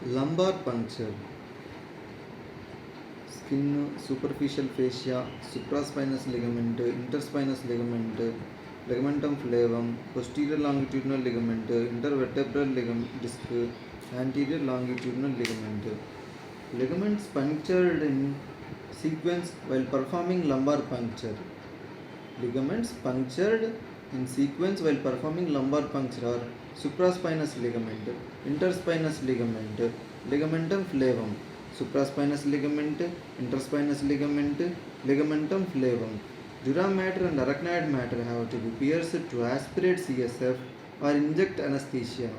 Lumbar puncture, skin, superficial fascia, supraspinous ligament, interspinous ligament, ligamentum flavum, posterior longitudinal ligament, intervertebral ligament disc, anterior longitudinal ligament. Ligaments punctured in sequence while performing lumbar puncture. Ligaments punctured in sequence while performing lumbar puncture are supraspinous ligament, interspinous ligament, ligamentum flavum, supraspinous ligament, interspinous ligament, ligamentum flavum. Dura mater and arachnoid matter have to be pierced to aspirate CSF or inject anesthesia.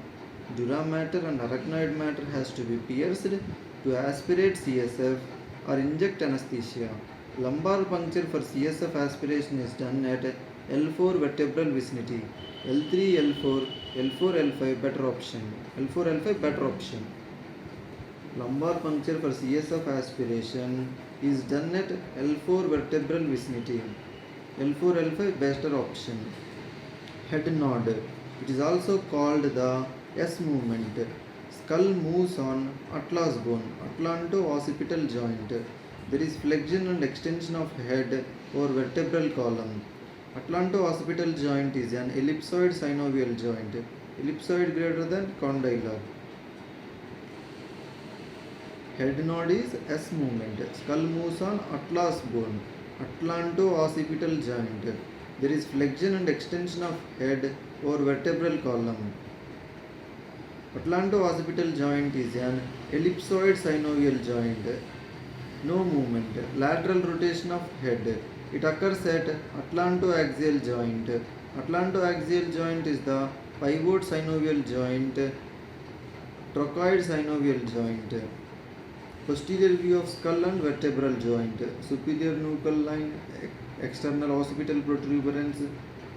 Dura matter and arachnoid matter has to be pierced to aspirate CSF or inject anesthesia. Lumbar puncture for CSF aspiration is done at L4 vertebral vicinity. L3, L4, L4, L5 better option. L4, L5 better option. Lumbar puncture for CSF aspiration is done at L4 vertebral vicinity. L4, L5 better option. Head nod. It is also called the S movement. Skull moves on atlas bone, atlanto-occipital joint. There is flexion and extension of head or vertebral column. Atlanto-occipital joint is an ellipsoid synovial joint. Ellipsoid greater than condylar. Head nod is S movement. Skull moves on atlas bone, atlanto-occipital joint. There is flexion and extension of head or vertebral column. Atlanto-occipital joint is an ellipsoid synovial joint. No movement. Lateral rotation of head. It occurs at atlantoaxial joint. Atlantoaxial joint is the pivot synovial joint, trochoid synovial joint. Posterior view of skull and vertebral joint. Superior nuchal line, external occipital protuberance,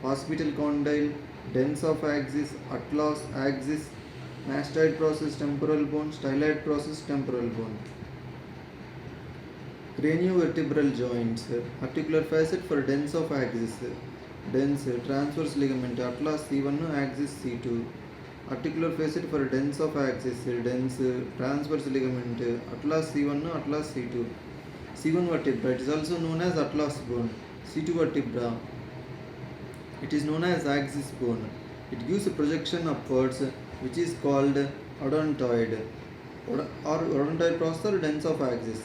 occipital condyle, dens of axis, atlas axis, mastoid process temporal bone, styloid process temporal bone. Craniovertebral joints, articular facet for dens of axis, dens, transverse ligament, atlas C1, axis C2. Articular facet for dens of axis, dens, transverse ligament, atlas C1, atlas C2. C1 vertebra, it is also known as atlas bone. C2 vertebra, it is known as axis bone. It gives a projection upwards which is called odontoid or odontoid process or dens of axis.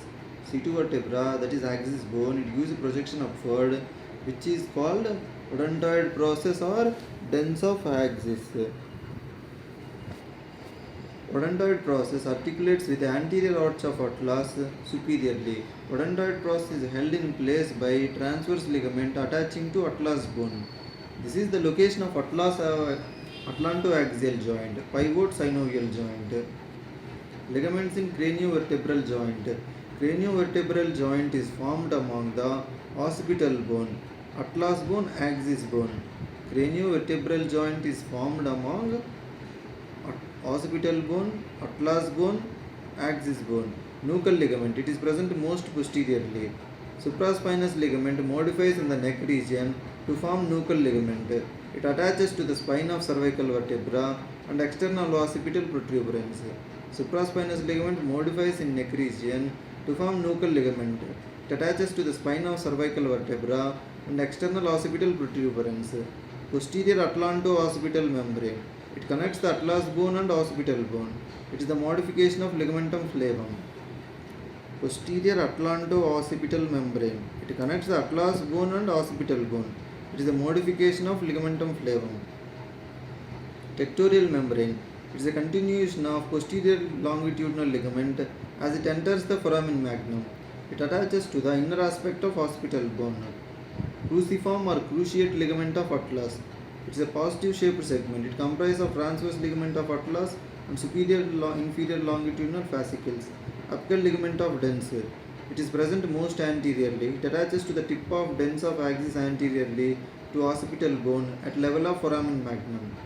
C2 vertebra, that is axis bone, it gives a projection upward which is called odontoid process or dens of axis. Odontoid process articulates with the anterior arch of atlas superiorly. Odontoid process is held in place by transverse ligament attaching to atlas bone. This is the location of atlantoaxial joint, pivot synovial joint. Ligaments in craniovertebral joint. Craniovertebral joint is formed among the occipital bone, atlas bone, axis bone. Craniovertebral joint is formed among occipital bone, atlas bone, axis bone. Nuchal ligament, it is present most posteriorly. Supraspinous ligament modifies in the neck region to form nuchal ligament. It attaches to the spine of cervical vertebra and external occipital protuberance. Supraspinous ligament modifies in neck region to form nuchal ligament. It attaches to the spine of cervical vertebra and external occipital protuberance. Posterior atlanto-occipital membrane. It connects the atlas bone and occipital bone. It is the modification of ligamentum flavum. Posterior atlanto-occipital membrane. It connects the atlas bone and occipital bone. It is the modification of ligamentum flavum. Tectorial membrane. It is a continuation of posterior longitudinal ligament as it enters the foramen magnum. It attaches to the inner aspect of occipital bone. Cruciform or cruciate ligament of atlas. It is a positive shaped segment. It comprises of transverse ligament of atlas and superior inferior longitudinal fascicles. Apical ligament of dens. It is present most anteriorly. It attaches to the tip of dens of axis anteriorly to occipital bone at level of foramen magnum.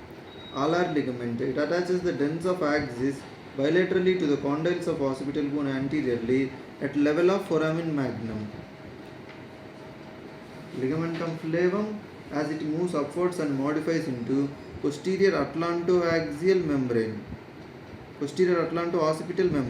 Alar ligament. It attaches the dens of axis bilaterally to the condyles of occipital bone anteriorly at level of foramen magnum. Ligamentum flavum, as it moves upwards and modifies into posterior atlantoaxial membrane. posterior atlanto-occipital membrane.